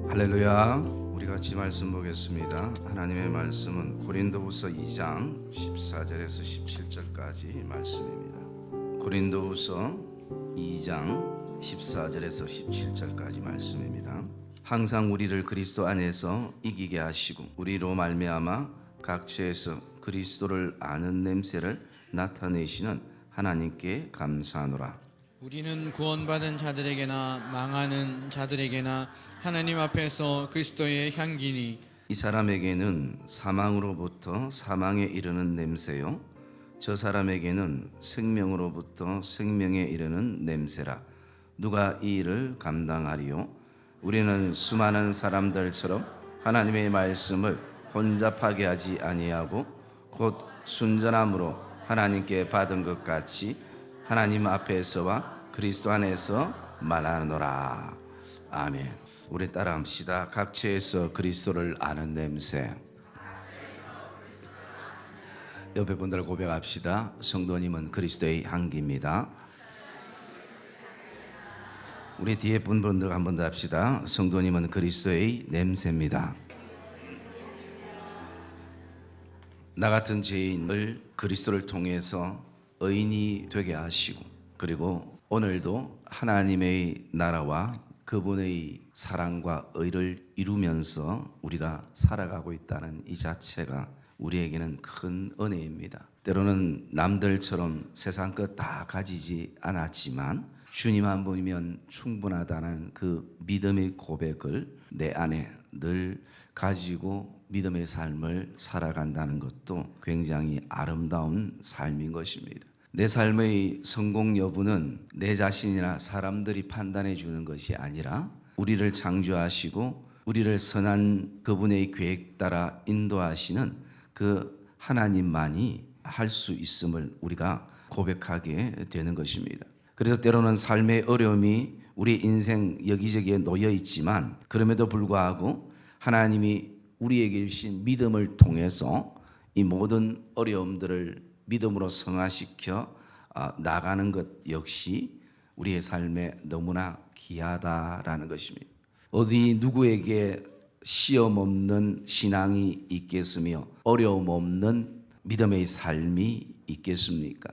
할렐루야. 우리 같이 말씀 보겠습니다. 하나님의 말씀은 고린도후서 2장 14절에서 17절까지 말씀입니다. 고린도후서 2장 14절에서 17절까지 말씀입니다. 항상 우리를 그리스도 안에서 이기게 하시고 우리로 말미암아 각처에서 그리스도를 아는 냄새를 나타내시는 하나님께 감사하노라. 우리는 구원받은 자들에게나 망하는 자들에게나 하나님 앞에서 그리스도의 향기니 이 사람에게는 사망으로부터 사망에 이르는 냄새요, 저 사람에게는 생명으로부터 생명에 이르는 냄새라. 누가 이 일을 감당하리요? 우리는 수많은 사람들처럼 하나님의 말씀을 혼잡하게 하지 아니하고 곧 순전함으로 하나님께 받은 것 같이 하나님 앞에서와 그리스도 안에서 말하노라. 아멘. 우리 따라합시다. 각처에서 그리스도를 아는 냄새. 옆에 분들 고백합시다. 성도님은 그리스도의 향기입니다. 우리 뒤에 분들 한 번 더 합시다. 성도님은 그리스도의 냄새입니다. 나 같은 죄인을 그리스도를 통해서 의인이 되게 하시고, 그리고 오늘도 하나님의 나라와 그분의 사랑과 의를 이루면서 우리가 살아가고 있다는 이 자체가 우리에게는 큰 은혜입니다. 때로는 남들처럼 세상 것 다 가지지 않았지만 주님 한 분이면 충분하다는 그 믿음의 고백을 내 안에 늘 가지고 믿음의 삶을 살아간다는 것도 굉장히 아름다운 삶인 것입니다. 내 삶의 성공 여부는 내 자신이나 사람들이 판단해 주는 것이 아니라 우리를 창조하시고 우리를 선한 그분의 계획 따라 인도하시는 그 하나님만이 할 수 있음을 우리가 고백하게 되는 것입니다. 그래서 때로는 삶의 어려움이 우리 인생 여기저기에 놓여 있지만 그럼에도 불구하고 하나님이 우리에게 주신 믿음을 통해서 이 모든 어려움들을 믿음으로 성화시켜 나가는 것 역시 우리의 삶에 너무나 귀하다라는 것입니다. 어디 누구에게 시험 없는 신앙이 있겠으며 어려움 없는 믿음의 삶이 있겠습니까?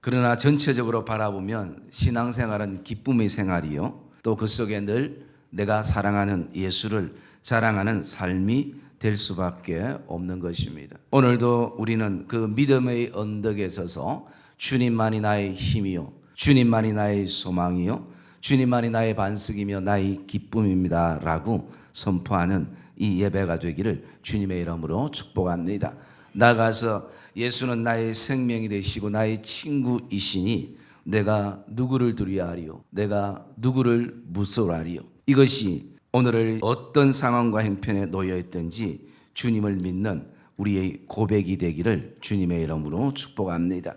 그러나 전체적으로 바라보면 신앙생활은 기쁨의 생활이요, 또 그 속에 늘 내가 사랑하는 예수를 자랑하는 삶이 될 수밖에 없는 것입니다. 오늘도 우리는 그 믿음의 언덕에 서서 주님만이 나의 힘이요, 주님만이 나의 소망이요, 주님만이 나의 반석이며 나의 기쁨입니다 라고 선포하는 이 예배가 되기를 주님의 이름으로 축복합니다. 나가서 예수는 나의 생명이 되시고 나의 친구이시니 내가 누구를 두려워하리요, 내가 누구를 무서워하리요. 이것이 오늘을 어떤 상황과 형편에 놓여 있든지 주님을 믿는 우리의 고백이 되기를 주님의 이름으로 축복합니다.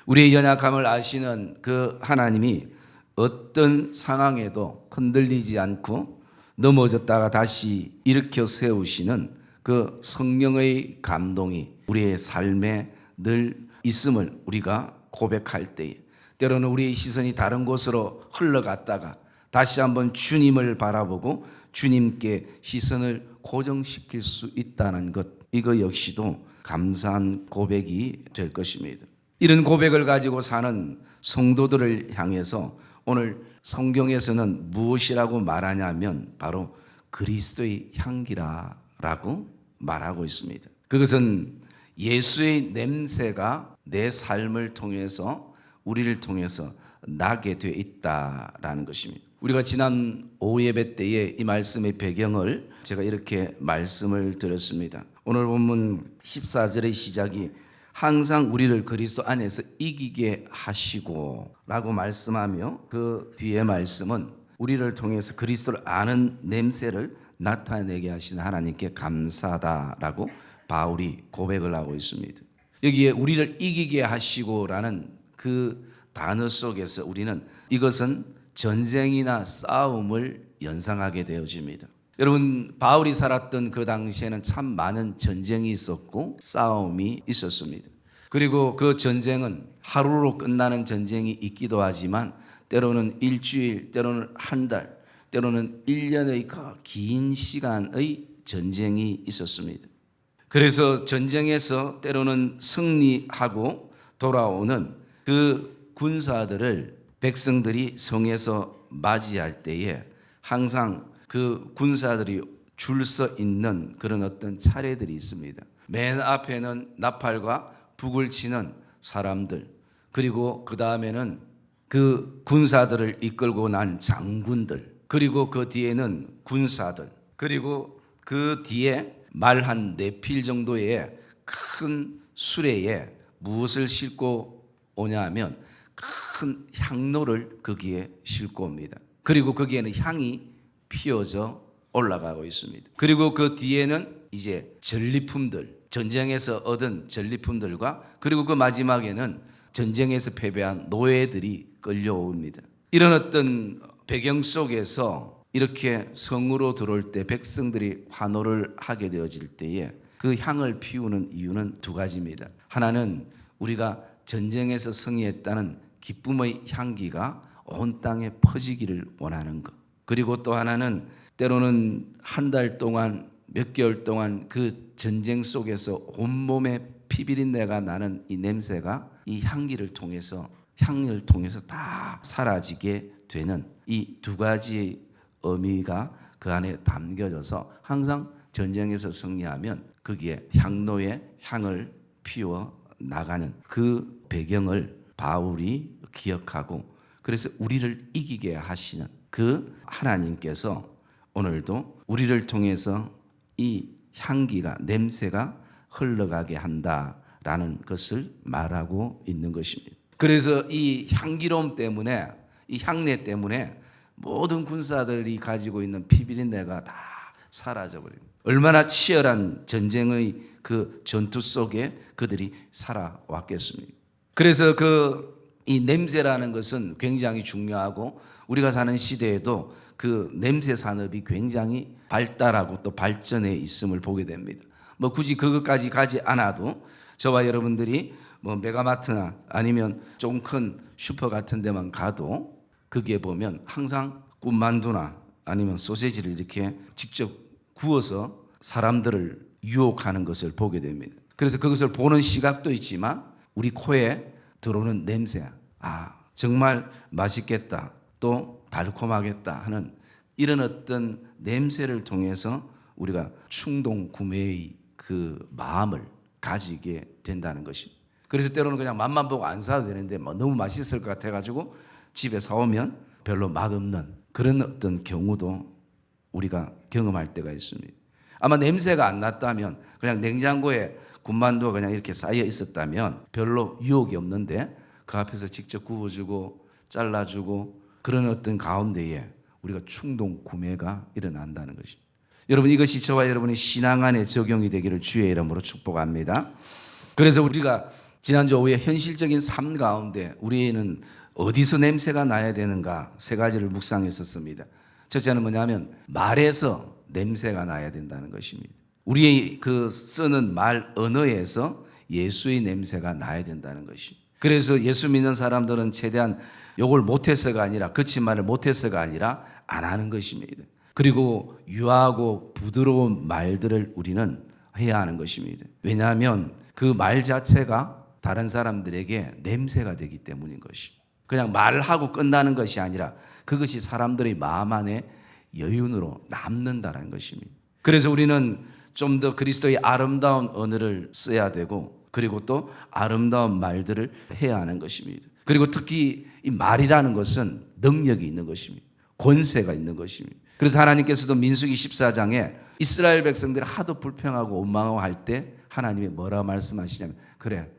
우리의 연약함을 아시는 그 하나님이 어떤 상황에도 흔들리지 않고 넘어졌다가 다시 일으켜 세우시는 그 성령의 감동이 우리의 삶에 늘 있음을 우리가 고백할 때에 때로는 우리의 시선이 다른 곳으로 흘러갔다가 다시 한번 주님을 바라보고 주님께 시선을 고정시킬 수 있다는 것, 이거 역시도 감사한 고백이 될 것입니다. 이런 고백을 가지고 사는 성도들을 향해서 오늘 성경에서는 무엇이라고 말하냐면 바로 그리스도의 향기라고 말하고 있습니다. 그것은 예수의 냄새가 내 삶을 통해서 우리를 통해서 나게 되어 있다라는 것입니다. 우리가 지난 오후 예배 때에 이 말씀의 배경을 제가 이렇게 말씀을 드렸습니다. 오늘 본문 14절의 시작이 항상 우리를 그리스도 안에서 이기게 하시고 라고 말씀하며 그 뒤에 말씀은 우리를 통해서 그리스도를 아는 냄새를 나타내게 하신 하나님께 감사하다라고 바울이 고백을 하고 있습니다. 여기에 우리를 이기게 하시고라는 그 단어 속에서 우리는 이것은 전쟁이나 싸움을 연상하게 되어집니다. 여러분, 바울이 살았던 그 당시에는 참 많은 전쟁이 있었고 싸움이 있었습니다. 그리고 그 전쟁은 하루로 끝나는 전쟁이 있기도 하지만 때로는 일주일, 때로는 한 달, 때로는 1년의 긴 시간의 전쟁이 있었습니다. 그래서 전쟁에서 때로는 승리하고 돌아오는 그 군사들을 백성들이 성에서 맞이할 때에 항상 그 군사들이 줄 서 있는 그런 어떤 차례들이 있습니다. 맨 앞에는 나팔과 북을 치는 사람들, 그리고 그 다음에는 그 군사들을 이끌고 난 장군들, 그리고 그 뒤에는 군사들, 그리고 그 뒤에 말 한 4필 정도의 큰 수레에 무엇을 싣고 오냐 하면 큰 향로를 거기에 싣고 옵니다. 그리고 거기에는 향이 피어져 올라가고 있습니다. 그리고 그 뒤에는 이제 전리품들, 전쟁에서 얻은 전리품들과, 그리고 그 마지막에는 전쟁에서 패배한 노예들이 끌려옵니다. 이런 어떤 배경 속에서 이렇게 성으로 들어올 때 백성들이 환호를 하게 되어질 때에 그 향을 피우는 이유는 2가지입니다. 하나는 우리가 전쟁에서 승리했다는 기쁨의 향기가 온 땅에 퍼지기를 원하는 것. 그리고 또 하나는 때로는 한 달 동안, 몇 개월 동안 그 전쟁 속에서 온몸에 피비린내가 나는 이 냄새가 이 향기를 통해서, 향을 통해서 다 사라지게 되는 이 2가지의 의미가 그 안에 담겨져서 항상 전쟁에서 승리하면 거기에 향로에 향을 피워 나가는 그 배경을 바울이 기억하고, 그래서 우리를 이기게 하시는 그 하나님께서 오늘도 우리를 통해서 이 향기가, 냄새가 흘러가게 한다라는 것을 말하고 있는 것입니다. 그래서 이 향기로움 때문에, 이 향내 때문에 모든 군사들이 가지고 있는 피비린내가 다 사라져버립니다. 얼마나 치열한 전쟁의 그 전투 속에 그들이 살아왔겠습니까? 그래서 이 냄새라는 것은 굉장히 중요하고, 우리가 사는 시대에도 그 냄새 산업이 굉장히 발달하고 또 발전해 있음을 보게 됩니다. 뭐 굳이 그것까지 가지 않아도 저와 여러분들이 뭐 메가마트나 아니면 좀 큰 슈퍼 같은 데만 가도 거기에 보면 항상 군만두나 아니면 소세지를 이렇게 직접 구워서 사람들을 유혹하는 것을 보게 됩니다. 그래서 그것을 보는 시각도 있지만 우리 코에 들어오는 냄새, 정말 맛있겠다, 또 달콤하겠다 하는 이런 어떤 냄새를 통해서 우리가 충동 구매의 그 마음을 가지게 된다는 것입니다. 그래서 때로는 그냥 맛만 보고 안 사도 되는데 너무 맛있을 것 같아가지고 집에 사오면 별로 맛없는 그런 어떤 경우도 우리가 경험할 때가 있습니다. 아마 냄새가 안 났다면, 그냥 냉장고에 군만두가 그냥 이렇게 쌓여 있었다면 별로 유혹이 없는데 그 앞에서 직접 구워주고 잘라주고 그런 어떤 가운데에 우리가 충동 구매가 일어난다는 것입니다. 여러분, 이것이 저와 여러분의 신앙 안에 적용이 되기를 주의 이름으로 축복합니다. 그래서 우리가 지난주 오후에 현실적인 삶 가운데 우리는 어디서 냄새가 나야 되는가 3가지를 묵상했었습니다. 첫째는 뭐냐면 말에서 냄새가 나야 된다는 것입니다. 우리의 그 쓰는 말 언어에서 예수의 냄새가 나야 된다는 것입니다. 그래서 예수 믿는 사람들은 최대한 욕을 못해서가 아니라, 거친 말을 못해서가 아니라 안 하는 것입니다. 그리고 유하고 부드러운 말들을 우리는 해야 하는 것입니다. 왜냐하면 그 말 자체가 다른 사람들에게 냄새가 되기 때문인 것입니다. 그냥 말하고 끝나는 것이 아니라 그것이 사람들의 마음 안에 여윤으로 남는다는 것입니다. 그래서 우리는 좀 더 그리스도의 아름다운 언어를 써야 되고, 그리고 또 아름다운 말들을 해야 하는 것입니다. 그리고 특히 이 말이라는 것은 능력이 있는 것입니다. 권세가 있는 것입니다. 그래서 하나님께서도 민수기 14장에 이스라엘 백성들이 하도 불평하고 원망하고 할 때 하나님이 뭐라 말씀하시냐면, 그래,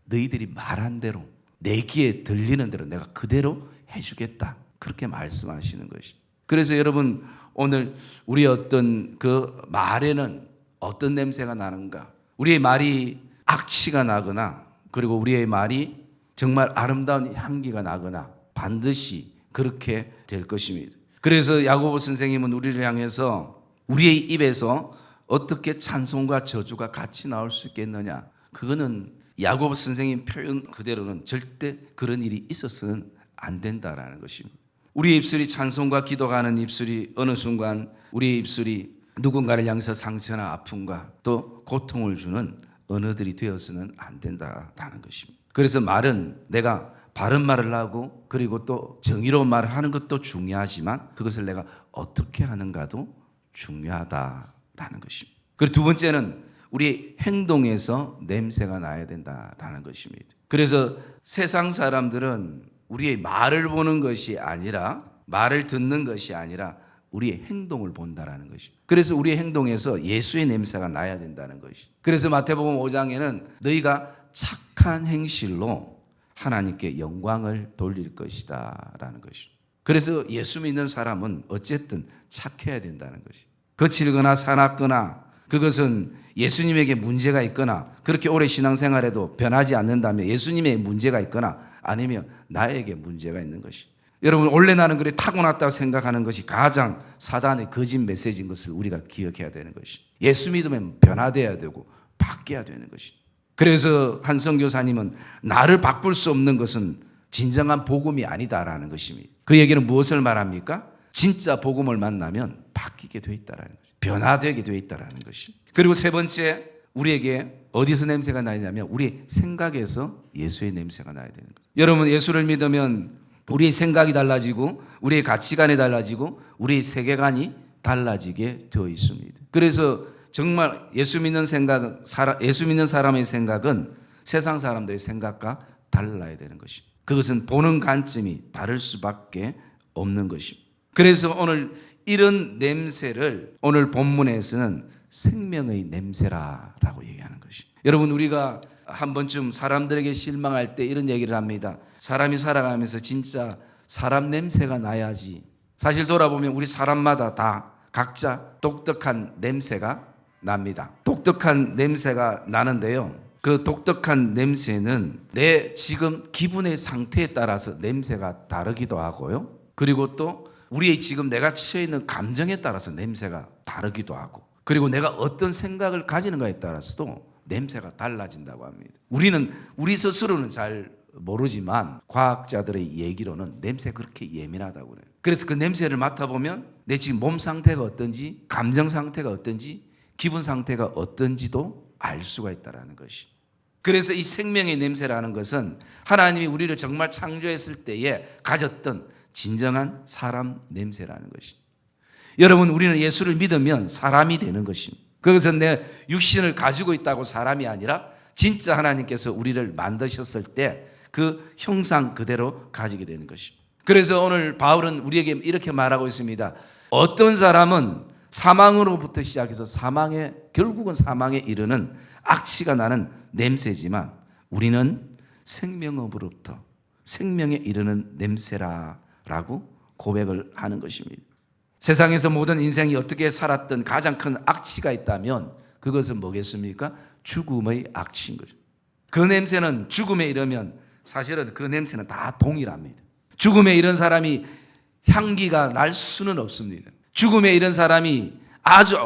너희들이 말한 대로, 내 귀에 들리는 대로 내가 그대로 해주겠다, 그렇게 말씀하시는 것입니다. 그래서 여러분, 오늘 우리의 어떤 그 말에는 어떤 냄새가 나는가? 우리의 말이 악취가 나거나, 그리고 우리의 말이 정말 아름다운 향기가 나거나 반드시 그렇게 될 것입니다. 그래서 야고보 선생님은 우리를 향해서 우리의 입에서 어떻게 찬송과 저주가 같이 나올 수 있겠느냐? 그거는 야고보 선생님 표현 그대로는 절대 그런 일이 있어서는 안 된다라는 것입니다. 우리의 입술이 찬송과 기도가 하는 입술이 어느 순간 우리의 입술이 누군가를 향해서 상처나 아픔과 또 고통을 주는 언어들이 되어서는 안 된다라는 것입니다. 그래서 말은 내가 바른 말을 하고 그리고 또 정의로운 말을 하는 것도 중요하지만 그것을 내가 어떻게 하는가도 중요하다라는 것입니다. 그리고 두 번째는 우리 행동에서 냄새가 나야 된다라는 것입니다. 그래서 세상 사람들은 우리의 말을 보는 것이 아니라 말을 듣는 것이 아니라 우리의 행동을 본다라는 것입니다. 그래서 우리의 행동에서 예수의 냄새가 나야 된다는 것이죠. 그래서 마태복음 5장에는 너희가 착한 행실로 하나님께 영광을 돌릴 것이다 라는 것이죠. 그래서 예수 믿는 사람은 어쨌든 착해야 된다는 것이죠. 거칠거나 사납거나 그것은 예수님에게 문제가 있거나 그렇게 오래 신앙생활에도 변하지 않는다면 예수님의 문제가 있거나 아니면 나에게 문제가 있는 것이죠. 여러분 원래 나는 그래 타고났다고 생각하는 것이 가장 사단의 거짓 메시지인 것을 우리가 기억해야 되는 것이죠. 예수 믿으면 변화돼야 되고 바뀌어야 되는 것이죠. 그래서 한 선교사님은 나를 바꿀 수 없는 것은 진정한 복음이 아니다라는 것입니다. 그 얘기는 무엇을 말합니까? 진짜 복음을 만나면 바뀌게 돼 있다라는 것이죠. 변화되게 돼 있다라는 것이죠. 그리고 세 번째 우리에게 어디서 냄새가 나냐면 우리 생각에서 예수의 냄새가 나야 되는 거예요. 여러분 예수를 믿으면 우리의 생각이 달라지고 우리의 가치관이 달라지고 우리의 세계관이 달라지게 되어 있습니다. 그래서 정말 예수 믿는 사람의 생각은 세상 사람들의 생각과 달라야 되는 것입니다. 그것은 보는 관점이 다를 수밖에 없는 것입니다. 그래서 오늘 이런 냄새를 오늘 본문에서는 생명의 냄새라고 얘기하는 것입니다. 여러분 우리가 한 번쯤 사람들에게 실망할 때 이런 얘기를 합니다. 사람이 살아가면서 진짜 사람 냄새가 나야지. 사실 돌아보면 우리 사람마다 다 각자 독특한 냄새가 납니다. 독특한 냄새가 나는데요. 그 독특한 냄새는 내 지금 기분의 상태에 따라서 냄새가 다르기도 하고요. 그리고 또 우리의 지금 내가 처해 있는 감정에 따라서 냄새가 다르기도 하고 그리고 내가 어떤 생각을 가지는가에 따라서도 냄새가 달라진다고 합니다. 우리는 우리 스스로는 잘 모르지만 과학자들의 얘기로는 냄새 그렇게 예민하다고 그래요. 그래서 그 냄새를 맡아보면 내 지금 몸 상태가 어떤지 감정 상태가 어떤지 기분 상태가 어떤지도 알 수가 있다는 것이. 그래서 이 생명의 냄새라는 것은 하나님이 우리를 정말 창조했을 때에 가졌던 진정한 사람 냄새라는 것이. 여러분 우리는 예수를 믿으면 사람이 되는 것입니다. 그것은 내 육신을 가지고 있다고 사람이 아니라 진짜 하나님께서 우리를 만드셨을 때 그 형상 그대로 가지게 되는 것입니다. 그래서 오늘 바울은 우리에게 이렇게 말하고 있습니다. 어떤 사람은 사망으로부터 시작해서 결국은 사망에 이르는 악취가 나는 냄새지만 우리는 생명으로부터 생명에 이르는 냄새라고 고백을 하는 것입니다. 세상에서 모든 인생이 어떻게 살았던 가장 큰 악취가 있다면 그것은 뭐겠습니까? 죽음의 악취인 거죠. 그 냄새는 죽음에 이르면 사실은 그 냄새는 다 동일합니다. 죽음에 이른 사람이 향기가 날 수는 없습니다. 죽음에 이른 사람이 아주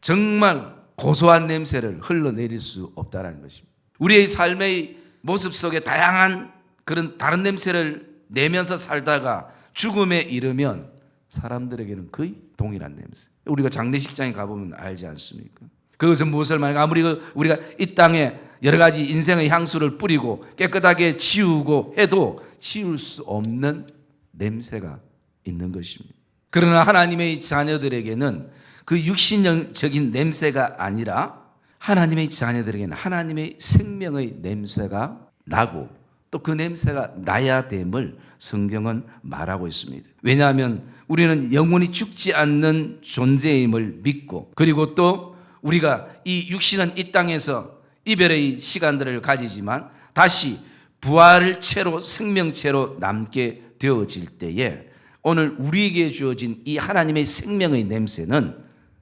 정말 고소한 냄새를 흘러내릴 수 없다는 것입니다. 우리의 삶의 모습 속에 다양한 그런 다른 냄새를 내면서 살다가 죽음에 이르면 사람들에게는 거의 동일한 냄새. 우리가 장례식장에 가보면 알지 않습니까? 그것은 무엇을 말할까? 아무리 우리가 이 땅에 여러 가지 인생의 향수를 뿌리고 깨끗하게 치우고 해도 치울 수 없는 냄새가 있는 것입니다. 그러나 하나님의 자녀들에게는 그 육신적인 냄새가 아니라 하나님의 자녀들에게는 하나님의 생명의 냄새가 나고 또 그 냄새가 나야 됨을 성경은 말하고 있습니다. 왜냐하면 우리는 영원히 죽지 않는 존재임을 믿고 그리고 또 우리가 이 육신은 이 땅에서 이별의 시간들을 가지지만 다시 부활체로 생명체로 남게 되어질 때에 오늘 우리에게 주어진 이 하나님의 생명의 냄새는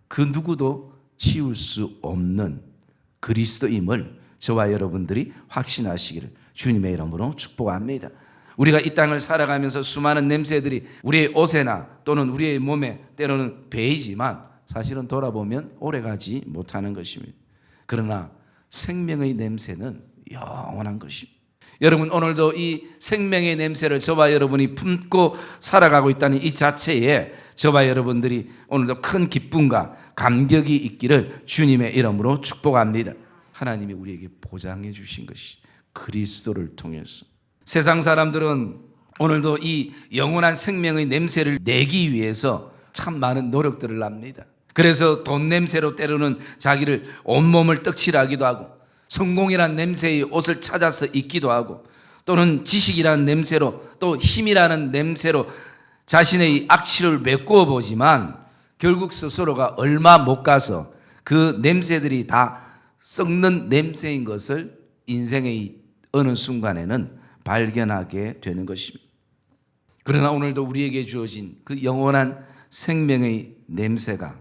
그 누구도 치울 수 없는 그리스도임을 저와 여러분들이 확신하시기를 주님의 이름으로 축복합니다. 우리가 이 땅을 살아가면서 수많은 냄새들이 우리의 옷에나 또는 우리의 몸에 때로는 배이지만 사실은 돌아보면 오래가지 못하는 것입니다. 그러나 생명의 냄새는 영원한 것입니다. 여러분, 오늘도 이 생명의 냄새를 저와 여러분이 품고 살아가고 있다는 이 자체에 저와 여러분들이 오늘도 큰 기쁨과 감격이 있기를 주님의 이름으로 축복합니다. 하나님이 우리에게 보장해 주신 것이 그리스도를 통해서. 세상 사람들은 오늘도 이 영원한 생명의 냄새를 내기 위해서 참 많은 노력들을 합니다. 그래서 돈 냄새로 때로는 자기를 온몸을 떡칠하기도 하고, 성공이란 냄새의 옷을 찾아서 입기도 하고, 또는 지식이라는 냄새로, 또 힘이라는 냄새로 자신의 악취를 메꾸어 보지만 결국 스스로가 얼마 못 가서 그 냄새들이 다 썩는 냄새인 것을 인생의 어느 순간에는 발견하게 되는 것입니다. 그러나 오늘도 우리에게 주어진 그 영원한 생명의 냄새가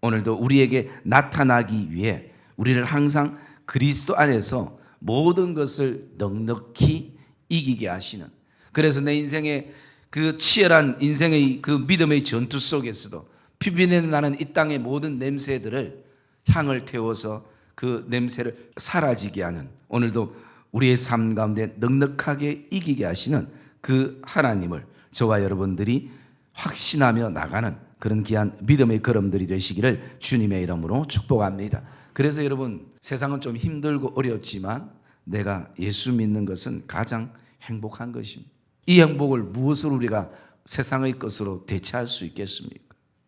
오늘도 우리에게 나타나기 위해 우리를 항상 그리스도 안에서 모든 것을 넉넉히 이기게 하시는, 그래서 내 인생의 그 치열한 인생의 그 믿음의 전투 속에서도 피비내 나는 이 땅의 모든 냄새들을 향을 태워서 그 냄새를 사라지게 하는, 오늘도 우리의 삶 가운데 넉넉하게 이기게 하시는 그 하나님을 저와 여러분들이 확신하며 나가는 그런 귀한 믿음의 걸음들이 되시기를 주님의 이름으로 축복합니다. 그래서 여러분, 세상은 좀 힘들고 어렵지만 내가 예수 믿는 것은 가장 행복한 것입니다. 이 행복을 무엇으로 우리가 세상의 것으로 대체할 수 있겠습니까?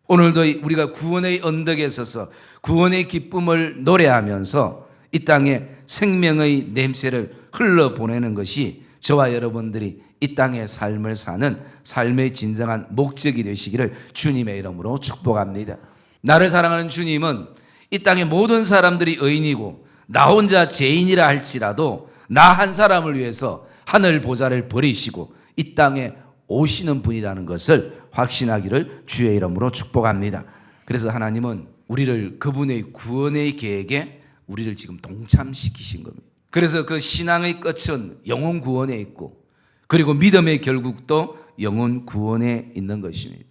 오늘도 우리가 구원의 언덕에 서서 구원의 기쁨을 노래하면서 이 땅에 생명의 냄새를 흘러보내는 것이 저와 여러분들이 이 땅의 삶을 사는 삶의 진정한 목적이 되시기를 주님의 이름으로 축복합니다. 나를 사랑하는 주님은 이 땅의 모든 사람들이 의인이고 나 혼자 죄인이라 할지라도 나 한 사람을 위해서 하늘 보좌를 버리시고 이 땅에 오시는 분이라는 것을 확신하기를 주의 이름으로 축복합니다. 그래서 하나님은 우리를 그분의 구원의 계획에 우리를 지금 동참시키신 겁니다. 그래서 그 신앙의 끝은 영혼 구원에 있고, 그리고 믿음의 결국도 영혼 구원에 있는 것입니다.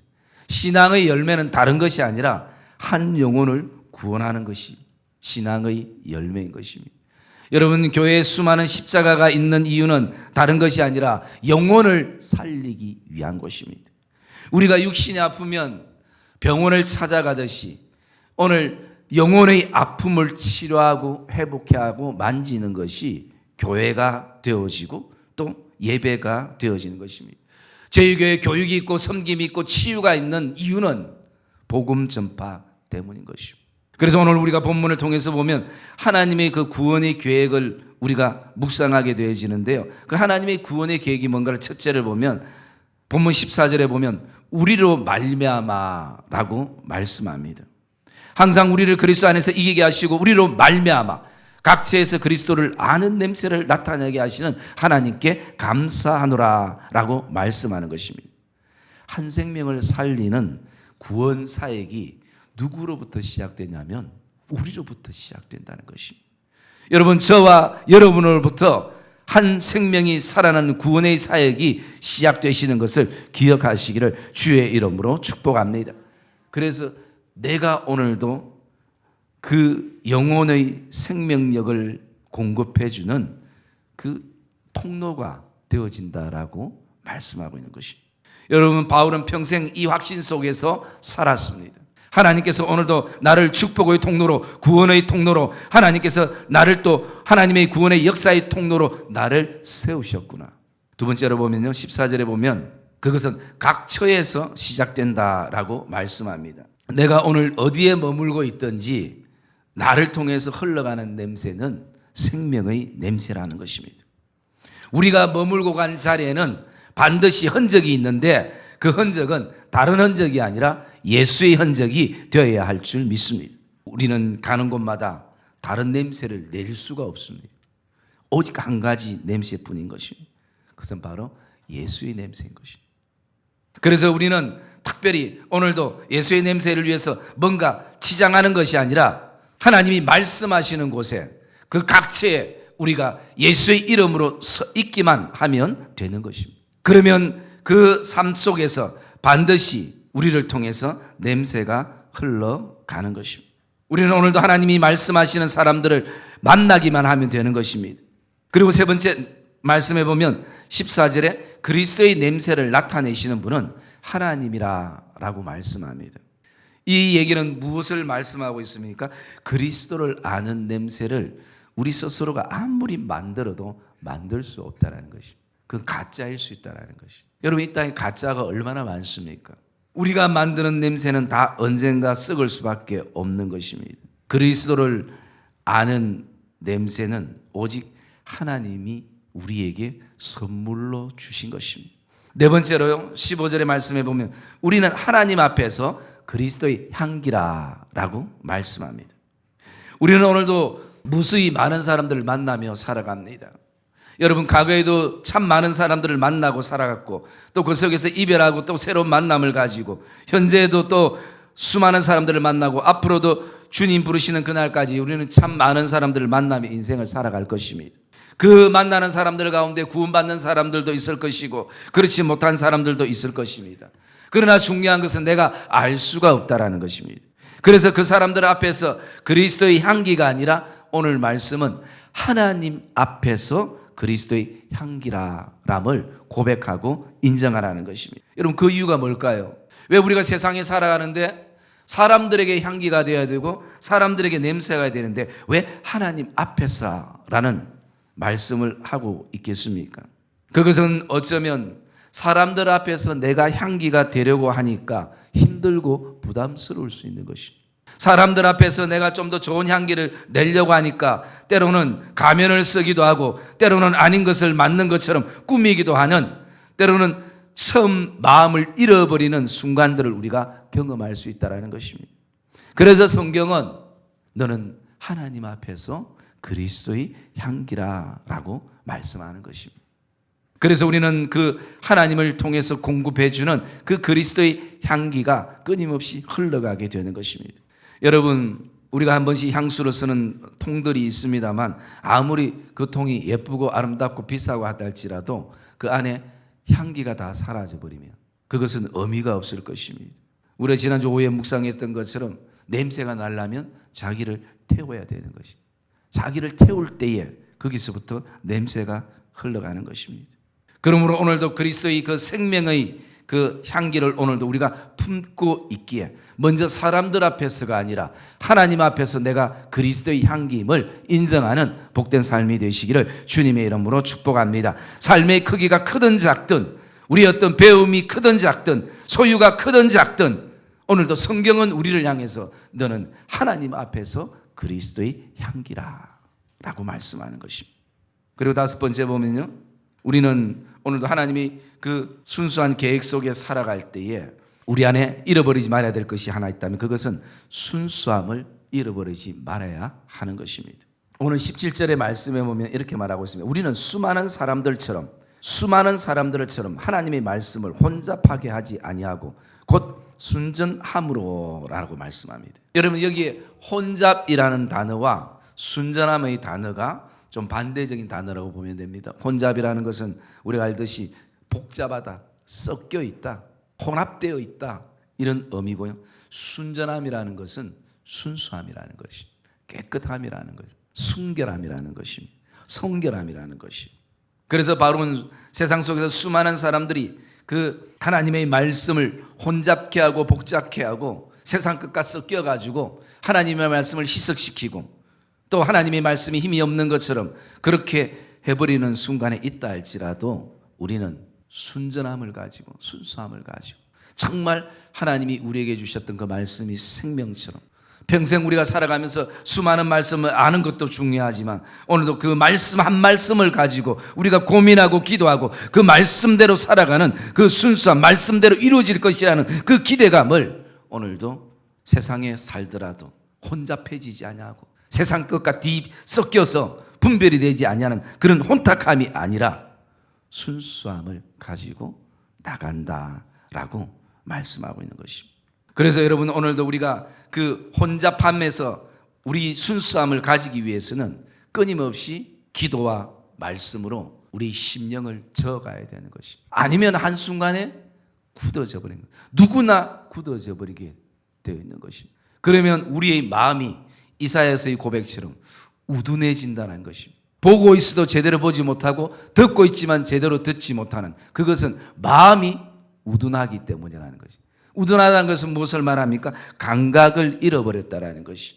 신앙의 열매는 다른 것이 아니라 한 영혼을 구원하는 것이 신앙의 열매인 것입니다. 여러분, 교회에 수많은 십자가가 있는 이유는 다른 것이 아니라 영혼을 살리기 위한 것입니다. 우리가 육신이 아프면 병원을 찾아가듯이 오늘 영혼의 아픔을 치료하고 회복해 하고 만지는 것이 교회가 되어지고 또 예배가 되어지는 것입니다. 저희 교회 교육이 있고 섬김이 있고 치유가 있는 이유는 복음 전파 때문인 것입니다. 그래서 오늘 우리가 본문을 통해서 보면 하나님의 그 구원의 계획을 우리가 묵상하게 되어지는데요. 그 하나님의 구원의 계획이 뭔가를 첫째를 보면 본문 14절에 보면 우리로 말미암아라고 말씀합니다. 항상 우리를 그리스도 안에서 이기게 하시고 우리로 말미암아 각처에서 그리스도를 아는 냄새를 나타내게 하시는 하나님께 감사하노라라고 말씀하는 것입니다. 한 생명을 살리는 구원 사역이 누구로부터 시작되냐면 우리로부터 시작된다는 것입니다. 여러분, 저와 여러분으로부터 한 생명이 살아나는 구원의 사역이 시작되시는 것을 기억하시기를 주의 이름으로 축복합니다. 그래서 내가 오늘도 그 영혼의 생명력을 공급해주는 그 통로가 되어진다라고 말씀하고 있는 것입니다. 여러분, 바울은 평생 이 확신 속에서 살았습니다. 하나님께서 오늘도 나를 축복의 통로로, 구원의 통로로, 하나님께서 나를 또 하나님의 구원의 역사의 통로로 나를 세우셨구나. 두 번째로 보면요, 14절에 보면 그것은 각처에서 시작된다라고 말씀합니다. 내가 오늘 어디에 머물고 있든지 나를 통해서 흘러가는 냄새는 생명의 냄새라는 것입니다. 우리가 머물고 간 자리에는 반드시 흔적이 있는데 그 흔적은 다른 흔적이 아니라 예수의 흔적이 되어야 할 줄 믿습니다. 우리는 가는 곳마다 다른 냄새를 낼 수가 없습니다. 오직 한 가지 냄새뿐인 것입니다. 그것은 바로 예수의 냄새인 것입니다. 그래서 우리는 특별히 오늘도 예수의 냄새를 위해서 뭔가 치장하는 것이 아니라 하나님이 말씀하시는 곳에 그 각처에 우리가 예수의 이름으로 서 있기만 하면 되는 것입니다. 그러면 그 삶 속에서 반드시 우리를 통해서 냄새가 흘러가는 것입니다. 우리는 오늘도 하나님이 말씀하시는 사람들을 만나기만 하면 되는 것입니다. 그리고 세 번째 말씀해 보면 14절에 그리스도의 냄새를 나타내시는 분은 하나님이라고 말씀합니다. 이 얘기는 무엇을 말씀하고 있습니까? 그리스도를 아는 냄새를 우리 스스로가 아무리 만들어도 만들 수 없다는 것입니다. 그건 가짜일 수 있다는 것입니다. 여러분, 이 땅에 가짜가 얼마나 많습니까? 우리가 만드는 냄새는 다 언젠가 썩을 수밖에 없는 것입니다. 그리스도를 아는 냄새는 오직 하나님이 우리에게 선물로 주신 것입니다. 네 번째로요, 15절의 말씀에 보면 우리는 하나님 앞에서 그리스도의 향기라라고 말씀합니다. 우리는 오늘도 무수히 많은 사람들을 만나며 살아갑니다. 여러분, 과거에도 참 많은 사람들을 만나고 살아갔고 또 그 속에서 이별하고 또 새로운 만남을 가지고 현재에도 또 수많은 사람들을 만나고 앞으로도 주님 부르시는 그날까지 우리는 참 많은 사람들을 만나며 인생을 살아갈 것입니다. 그 만나는 사람들 가운데 구원받는 사람들도 있을 것이고 그렇지 못한 사람들도 있을 것입니다. 그러나 중요한 것은 내가 알 수가 없다라는 것입니다. 그래서 그 사람들 앞에서 그리스도의 향기가 아니라 오늘 말씀은 하나님 앞에서 그리스도의 향기라람을 고백하고 인정하라는 것입니다. 여러분, 그 이유가 뭘까요? 왜 우리가 세상에 살아가는데 사람들에게 향기가 되어야 되고 사람들에게 냄새가 되는데 왜 하나님 앞에서라는 말씀을 하고 있겠습니까? 그것은 어쩌면 사람들 앞에서 내가 향기가 되려고 하니까 힘들고 부담스러울 수 있는 것입니다. 사람들 앞에서 내가 좀 더 좋은 향기를 내려고 하니까 때로는 가면을 쓰기도 하고 때로는 아닌 것을 맞는 것처럼 꾸미기도 하는, 때로는 처음 마음을 잃어버리는 순간들을 우리가 경험할 수 있다는 것입니다. 그래서 성경은 너는 하나님 앞에서 그리스도의 향기라라고 말씀하는 것입니다. 그래서 우리는 그 하나님을 통해서 공급해 주는 그 그리스도의 향기가 끊임없이 흘러가게 되는 것입니다. 여러분, 우리가 한 번씩 향수로 쓰는 통들이 있습니다만 아무리 그 통이 예쁘고 아름답고 비싸고 하다 할지라도 그 안에 향기가 다 사라져버리면 그것은 의미가 없을 것입니다. 우리가 지난주 오후에 묵상했던 것처럼 냄새가 나려면 자기를 태워야 되는 것입니다. 자기를 태울 때에 거기서부터 냄새가 흘러가는 것입니다. 그러므로 오늘도 그리스도의 그 생명의 그 향기를 오늘도 우리가 품고 있기에 먼저 사람들 앞에서가 아니라 하나님 앞에서 내가 그리스도의 향기임을 인정하는 복된 삶이 되시기를 주님의 이름으로 축복합니다. 삶의 크기가 크든 작든 우리 어떤 배움이 크든 작든 소유가 크든 작든 오늘도 성경은 우리를 향해서 너는 하나님 앞에서 그리스도의 향기라 라고 말씀하는 것입니다. 그리고 다섯 번째 보면요, 우리는 오늘도 하나님이 그 순수한 계획 속에 살아갈 때에 우리 안에 잃어버리지 말아야 될 것이 하나 있다면 그것은 순수함을 잃어버리지 말아야 하는 것입니다. 오늘 17절의 말씀에 보면 이렇게 말하고 있습니다. 우리는 수많은 사람들처럼 하나님의 말씀을 혼잡하게 하지 아니하고 곧 순전함으로 라고 말씀합니다. 여러분, 여기에 혼잡이라는 단어와 순전함의 단어가 좀 반대적인 단어라고 보면 됩니다. 혼잡이라는 것은 우리가 알듯이 복잡하다, 섞여 있다, 혼합되어 있다 이런 의미고요. 순전함이라는 것은 순수함이라는 것이, 깨끗함이라는 것, 순결함이라는 것입니다. 성결함이라는 것이. 그래서 바울은 세상 속에서 수많은 사람들이 그 하나님의 말씀을 혼잡케 하고 복잡케 하고 세상 끝과 섞여가지고 하나님의 말씀을 희석시키고 또 하나님의 말씀이 힘이 없는 것처럼 그렇게 해버리는 순간에 있다 할지라도 우리는 순전함을 가지고 순수함을 가지고 정말 하나님이 우리에게 주셨던 그 말씀이 생명처럼 평생 우리가 살아가면서 수많은 말씀을 아는 것도 중요하지만 오늘도 그 말씀 한 말씀을 가지고 우리가 고민하고 기도하고 그 말씀대로 살아가는 그 순수한 말씀대로 이루어질 것이라는 그 기대감을 오늘도 세상에 살더라도 혼잡해지지 아니하고 세상 것과 섞여서 분별이 되지 아니하는 그런 혼탁함이 아니라 순수함을 가지고 나간다라고 말씀하고 있는 것입니다. 그래서 여러분, 오늘도 우리가 그 혼잡함에서 우리 순수함을 가지기 위해서는 끊임없이 기도와 말씀으로 우리 심령을 저어가야 되는 것입니다. 아니면 한순간에 굳어져 버리는 거예요. 누구나 굳어져 버리게 되어 있는 것입니다. 그러면 우리의 마음이 이사야서의 고백처럼 우둔해진다는 것입니다. 보고 있어도 제대로 보지 못하고 듣고 있지만 제대로 듣지 못하는, 그것은 마음이 우둔하기 때문이라는 것이. 우둔하다는 것은 무엇을 말합니까? 감각을 잃어버렸다라는 것이.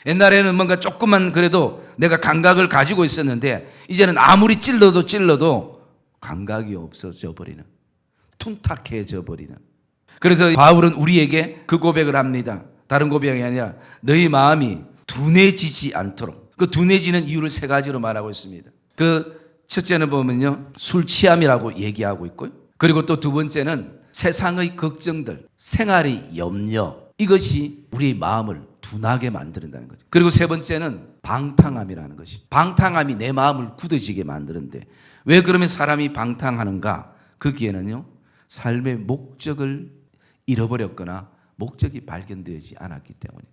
옛날에는 뭔가 조금만 그래도 내가 감각을 가지고 있었는데 이제는 아무리 찔러도 감각이 없어져 버리는, 둔탁해져 버리는. 그래서 바울은 우리에게 그 고백을 합니다. 다른 고백이 아니라 너희 마음이 둔해지지 않도록. 그 둔해지는 이유를 세 가지로 말하고 있습니다. 그 첫째는 보면요, 술 취함이라고 얘기하고 있고요. 그리고 또 두 번째는 세상의 걱정들, 생활의 염려, 이것이 우리 마음을 둔하게 만든다는 거죠. 그리고 세 번째는 방탕함이라는 것이. 방탕함이 내 마음을 굳어지게 만드는데, 왜 그러면 사람이 방탕하는가? 거기에는요, 삶의 목적을 잃어버렸거나 목적이 발견되지 않았기 때문에.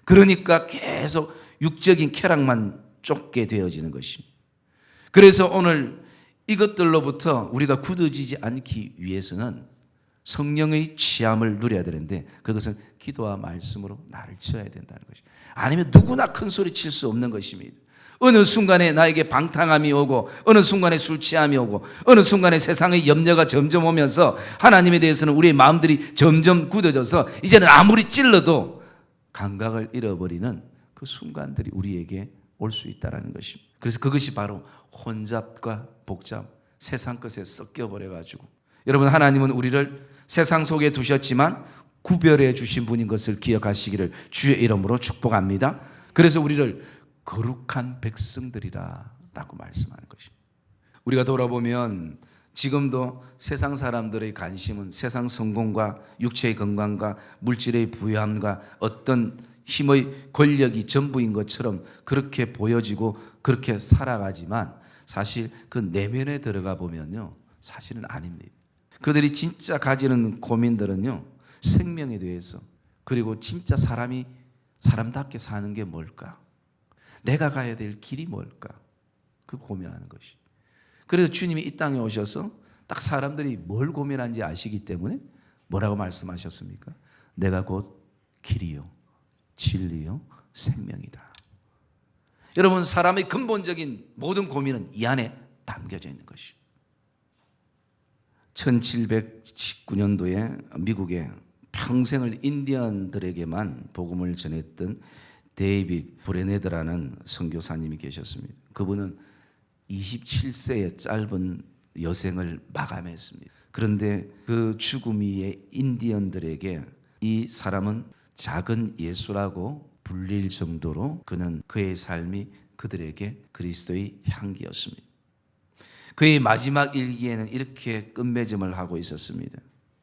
그러니까 계속 육적인 쾌락만 쫓게 되어지는 것입니다. 그래서 오늘 이것들로부터 우리가 굳어지지 않기 위해서는 성령의 취함을 누려야 되는데, 그것은 기도와 말씀으로 나를 쳐야 된다는 것이. 아니면 누구나 큰 소리 칠 수 없는 것입니다. 어느 순간에 나에게 방탕함이 오고, 어느 순간에 술 취함이 오고, 어느 순간에 세상의 염려가 점점 오면서 하나님에 대해서는 우리의 마음들이 점점 굳어져서 이제는 아무리 찔러도 감각을 잃어버리는 그 순간들이 우리에게 올 수 있다는 것입니다. 그래서 그것이 바로 혼잡과 복잡, 세상 것에 섞여버려가지고, 여러분, 하나님은 우리를 세상 속에 두셨지만 구별해 주신 분인 것을 기억하시기를 주의 이름으로 축복합니다. 그래서 우리를 거룩한 백성들이라 라고 말씀하는 것입니다. 우리가 돌아보면 지금도 세상 사람들의 관심은 세상 성공과 육체의 건강과 물질의 부유함과 어떤 힘의 권력이 전부인 것처럼 그렇게 보여지고 그렇게 살아가지만, 사실 그 내면에 들어가 보면요, 사실은 아닙니다. 그들이 진짜 가지는 고민들은요, 생명에 대해서, 그리고 진짜 사람이 사람답게 사는 게 뭘까? 내가 가야 될 길이 뭘까? 그 고민하는 것이. 그래서 주님이 이 땅에 오셔서 딱 사람들이 뭘 고민하는지 아시기 때문에 뭐라고 말씀하셨습니까? 내가 곧 길이요, 진리요, 생명이다. 여러분, 사람의 근본적인 모든 고민은 이 안에 담겨져 있는 것이. 1719년도에 미국에 평생을 인디언들에게만 복음을 전했던 데이빗 브레네드라는 선교사님이 계셨습니다. 그분은 27세의 짧은 여생을 마감했습니다. 그런데 그 죽음이의 인디언들에게 이 사람은 작은 예수라고 불릴 정도로 그는, 그의 삶이 그들에게 그리스도의 향기였습니다. 그의 마지막 일기에는 이렇게 끝맺음을 하고 있었습니다.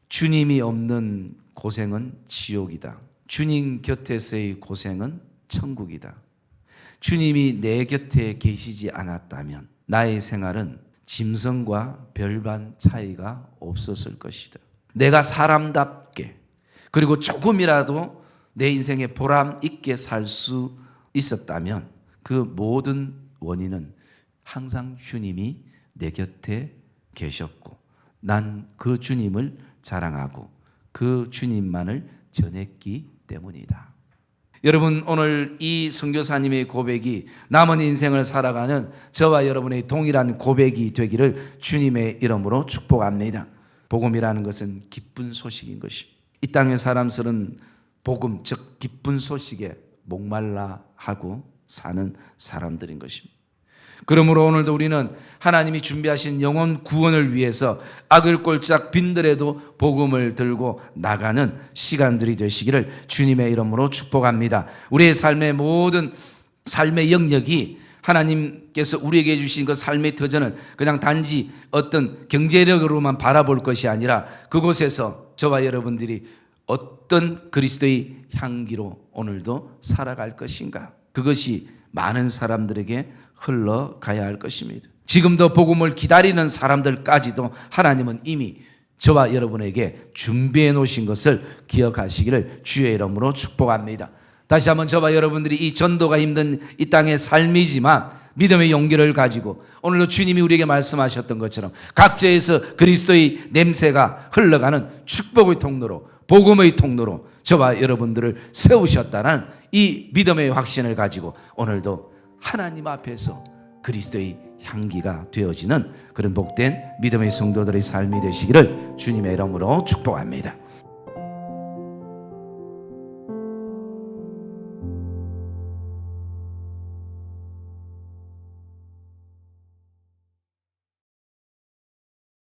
주님이 없는 고생은 지옥이다. 주님 곁에서의 고생은 천국이다. 주님이 내 곁에 계시지 않았다면 나의 생활은 짐승과 별반 차이가 없었을 것이다. 내가 사람답게, 그리고 조금이라도 내 인생에 보람 있게 살 수 있었다면 그 모든 원인은 항상 주님이 내 곁에 계셨고, 난 그 주님을 자랑하고 그 주님만을 전했기 때문이다. 여러분, 오늘 이 선교사님의 고백이 남은 인생을 살아가는 저와 여러분의 동일한 고백이 되기를 주님의 이름으로 축복합니다. 복음이라는 것은 기쁜 소식인 것입니다. 이 땅의 사람들은 복음, 즉 기쁜 소식에 목말라 하고 사는 사람들인 것입니다. 그러므로 오늘도 우리는 하나님이 준비하신 영혼 구원을 위해서 악을 꼴짝 빈들에도 복음을 들고 나가는 시간들이 되시기를 주님의 이름으로 축복합니다. 우리의 삶의 모든 삶의 영역이 하나님께서 우리에게 주신 그 삶의 터전은 그냥 단지 어떤 경제력으로만 바라볼 것이 아니라 그곳에서 저와 여러분들이 어떤 그리스도의 향기로 오늘도 살아갈 것인가, 그것이 많은 사람들에게 흘러가야 할 것입니다. 지금도 복음을 기다리는 사람들까지도 하나님은 이미 저와 여러분에게 준비해 놓으신 것을 기억하시기를 주의 이름으로 축복합니다. 다시 한번 저와 여러분들이 이 전도가 힘든 이 땅의 삶이지만 믿음의 용기를 가지고 오늘도 주님이 우리에게 말씀하셨던 것처럼 각지에서 그리스도의 냄새가 흘러가는 축복의 통로로, 복음의 통로로 저와 여러분들을 세우셨다는 이 믿음의 확신을 가지고 오늘도 하나님 앞에서 그리스도의 향기가 되어지는 그런 복된 믿음의 성도들의 삶이 되시기를 주님의 이름으로 축복합니다.